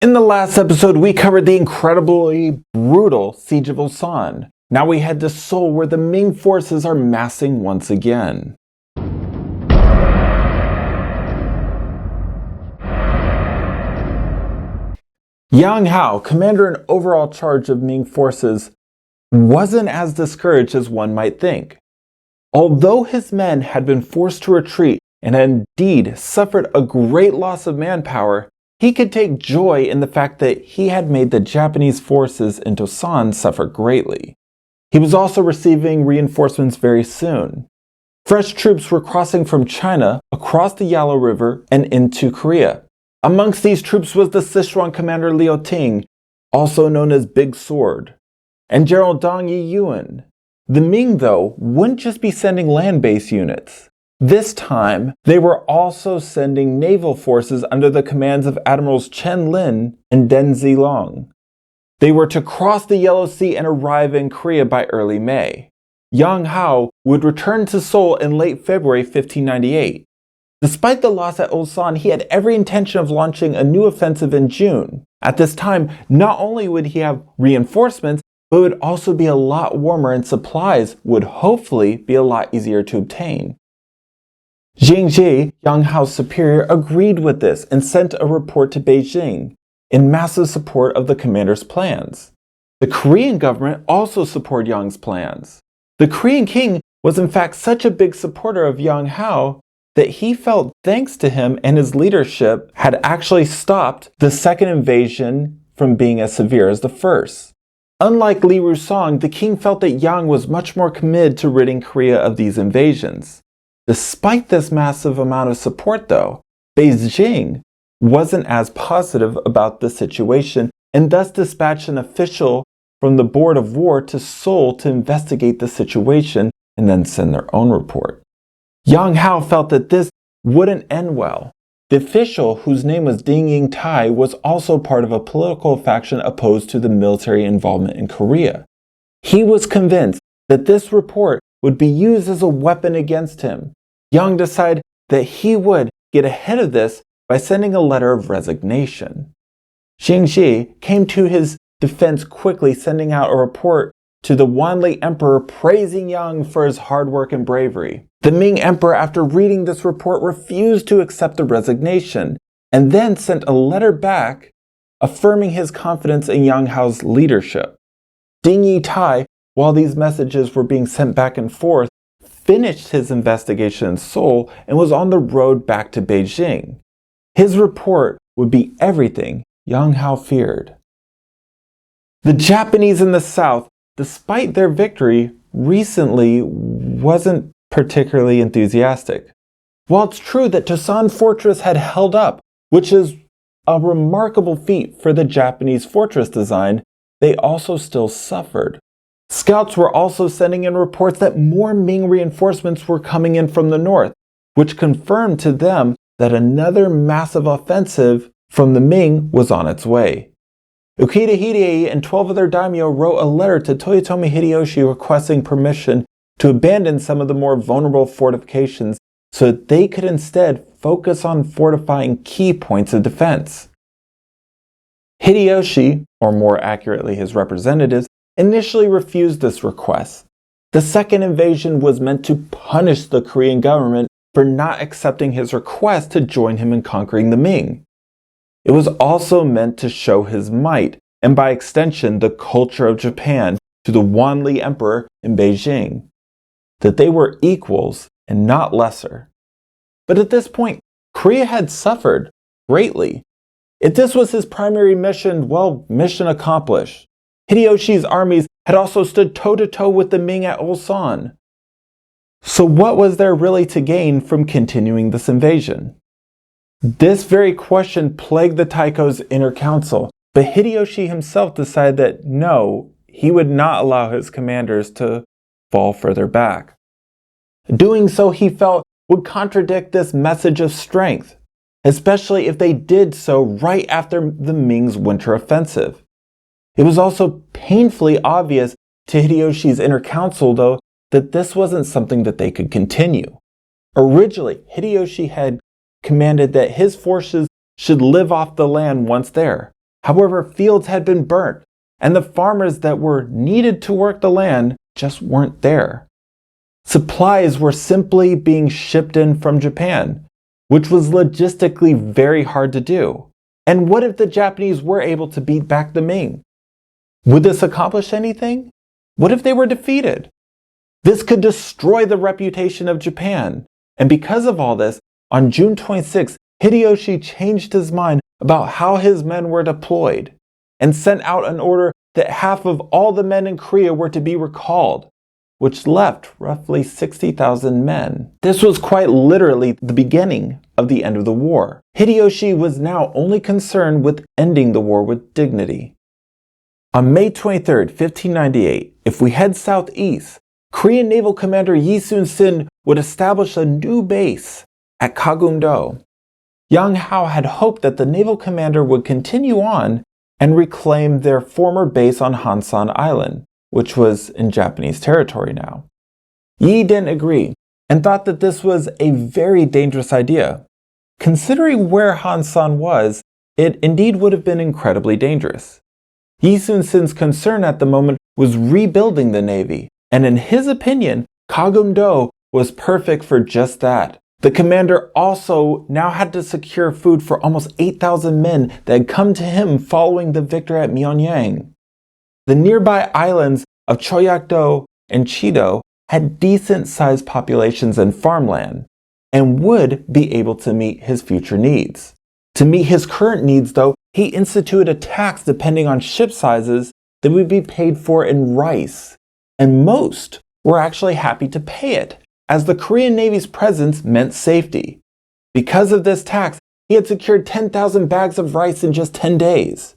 In the last episode, we covered the incredibly brutal Siege of Ulsan. Now we head to Seoul, where the Ming forces are massing once again. Yang Hao, commander and overall charge of Ming forces, wasn't as discouraged as one might think. Although his men had been forced to retreat and had indeed suffered a great loss of manpower, he could take joy in the fact that he had made the Japanese forces in Ulsan suffer greatly. He was also receiving reinforcements very soon. Fresh troops were crossing from China across the Yellow River and into Korea. Amongst these troops was the Sichuan commander Liu Ting, also known as Big Sword, and General Dong Yiyuan. The Ming, though, wouldn't just be sending land-based units. This time, they were also sending naval forces under the commands of Admirals Chen Lin and Deng Zilong. They were to cross the Yellow Sea and arrive in Korea by early May. Yang Hao would return to Seoul in late February 1598. Despite the loss at Ulsan, he had every intention of launching a new offensive in June. At this time, not only would he have reinforcements, but it would also be a lot warmer and supplies would hopefully be a lot easier to obtain. Jingji, Yang Hao's superior, agreed with this and sent a report to Beijing in massive support of the commander's plans. The Korean government also supported Yang's plans. The Korean king was in fact such a big supporter of Yang Hao that he felt thanks to him and his leadership had actually stopped the second invasion from being as severe as the first. Unlike Li Rusong, the king felt that Yang was much more committed to ridding Korea of these invasions. Despite this massive amount of support, though, Beijing wasn't as positive about the situation and thus dispatched an official from the Board of War to Seoul to investigate the situation and then send their own report. Yang Hao felt that this wouldn't end well. The official, whose name was Ding Yingtai, was also part of a political faction opposed to the military involvement in Korea. He was convinced that this report would be used as a weapon against him. Yang decided that he would get ahead of this by sending a letter of resignation. Jingji came to his defense quickly, sending out a report to the Wanli Emperor praising Yang for his hard work and bravery. The Ming Emperor, after reading this report, refused to accept the resignation and then sent a letter back affirming his confidence in Yang Hao's leadership. Ding Yingtai, while these messages were being sent back and forth, finished his investigation in Seoul and was on the road back to Beijing. His report would be everything Yang Hao feared. The Japanese in the south, despite their victory, recently wasn't particularly enthusiastic. While it's true that Tosan Fortress had held up, which is a remarkable feat for the Japanese fortress design, they also still suffered. Scouts were also sending in reports that more Ming reinforcements were coming in from the north, which confirmed to them that another massive offensive from the Ming was on its way. Ukeda Hidei and 12 other daimyo wrote a letter to Toyotomi Hideyoshi requesting permission to abandon some of the more vulnerable fortifications so that they could instead focus on fortifying key points of defense. Hideyoshi, or more accurately his representatives, initially refused this request. The second invasion was meant to punish the Korean government for not accepting his request to join him in conquering the Ming. It was also meant to show his might, and by extension the culture of Japan, to the Wanli Emperor in Beijing, that they were equals and not lesser. But at this point, Korea had suffered greatly. If this was his primary mission, well, mission accomplished. Hideyoshi's armies had also stood toe-to-toe with the Ming at Ulsan. So what was there really to gain from continuing this invasion? This very question plagued the Taiko's inner council, but Hideyoshi himself decided that no, he would not allow his commanders to fall further back. Doing so, he felt, would contradict this message of strength, especially if they did so right after the Ming's winter offensive. It was also painfully obvious to Hideyoshi's inner council, though, that this wasn't something that they could continue. Originally, Hideyoshi had commanded that his forces should live off the land once there. However, fields had been burnt, and the farmers that were needed to work the land just weren't there. Supplies were simply being shipped in from Japan, which was logistically very hard to do. And what if the Japanese were able to beat back the Ming? Would this accomplish anything? What if they were defeated? This could destroy the reputation of Japan. And because of all this, on June 26, Hideyoshi changed his mind about how his men were deployed and sent out an order that half of all the men in Korea were to be recalled, which left roughly 60,000 men. This was quite literally the beginning of the end of the war. Hideyoshi was now only concerned with ending the war with dignity. On May 23, 1598, if we head southeast, Korean Naval Commander Yi Sun-sin would establish a new base at Kagum-do. Yang Hao had hoped that the naval commander would continue on and reclaim their former base on Hansan Island, which was in Japanese territory now. Yi didn't agree and thought that this was a very dangerous idea. Considering where Hansan was, it indeed would have been incredibly dangerous. Yi Sun-sin's concern at the moment was rebuilding the navy, and in his opinion, Kagum-do was perfect for just that. The commander also now had to secure food for almost 8,000 men that had come to him following the victory at Myeonyang. The nearby islands of Choyakdo and Chido had decent-sized populations and farmland, and would be able to meet his future needs. To meet his current needs, though, he instituted a tax depending on ship sizes that would be paid for in rice, and most were actually happy to pay it, as the Korean Navy's presence meant safety. Because of this tax, he had secured 10,000 bags of rice in just 10 days.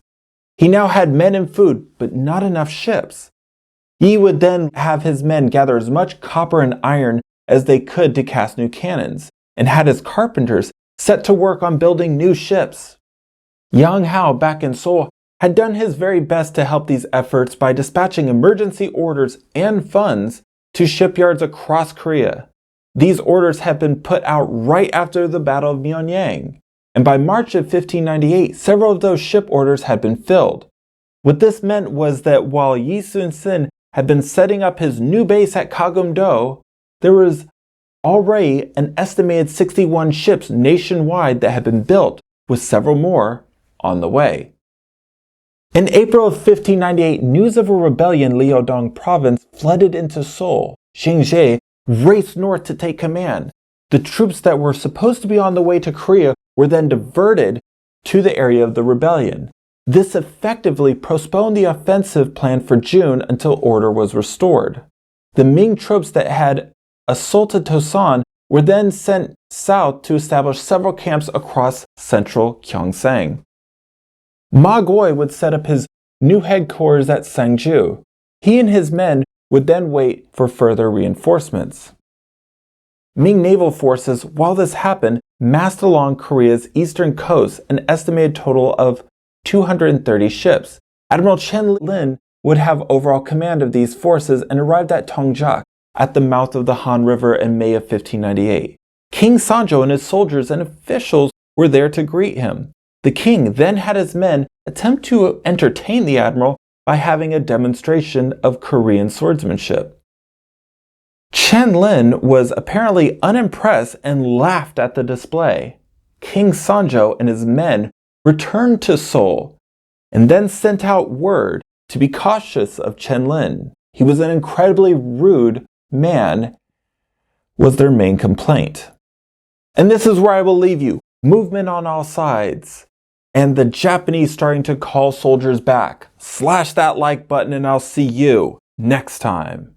He now had men and food, but not enough ships. Yi would then have his men gather as much copper and iron as they could to cast new cannons, and had his carpenters set to work on building new ships. Yang Hao, back in Seoul, had done his very best to help these efforts by dispatching emergency orders and funds to shipyards across Korea. These orders had been put out right after the Battle of Myeonyang, and by March of 1598, several of those ship orders had been filled. What this meant was that while Yi Sun-sin had been setting up his new base at Kagum-do, there was already an estimated 61 ships nationwide that had been built, with several more on the way. In April of 1598, news of a rebellion in Liaodong province flooded into Seoul. Xing Jie raced north to take command. The troops that were supposed to be on the way to Korea were then diverted to the area of the rebellion. This effectively postponed the offensive planned for June until order was restored. The Ming troops that had assaulted Tosan were then sent south to establish several camps across central Gyeongsang. Ma Goi would set up his new headquarters at Sangju. He and his men would then wait for further reinforcements. Ming naval forces, while this happened, massed along Korea's eastern coast an estimated total of 230 ships. Admiral Chen Lin would have overall command of these forces and arrived at Tongjak at the mouth of the Han River in May of 1598. King Sanjo and his soldiers and officials were there to greet him. The king then had his men attempt to entertain the admiral by having a demonstration of Korean swordsmanship. Chen Lin was apparently unimpressed and laughed at the display. King Sanjo and his men returned to Seoul and then sent out word to be cautious of Chen Lin. He was an incredibly rude man, was their main complaint. And this is where I will leave you. Movement on all sides. And the Japanese starting to call soldiers back. Slash that like button and I'll see you next time.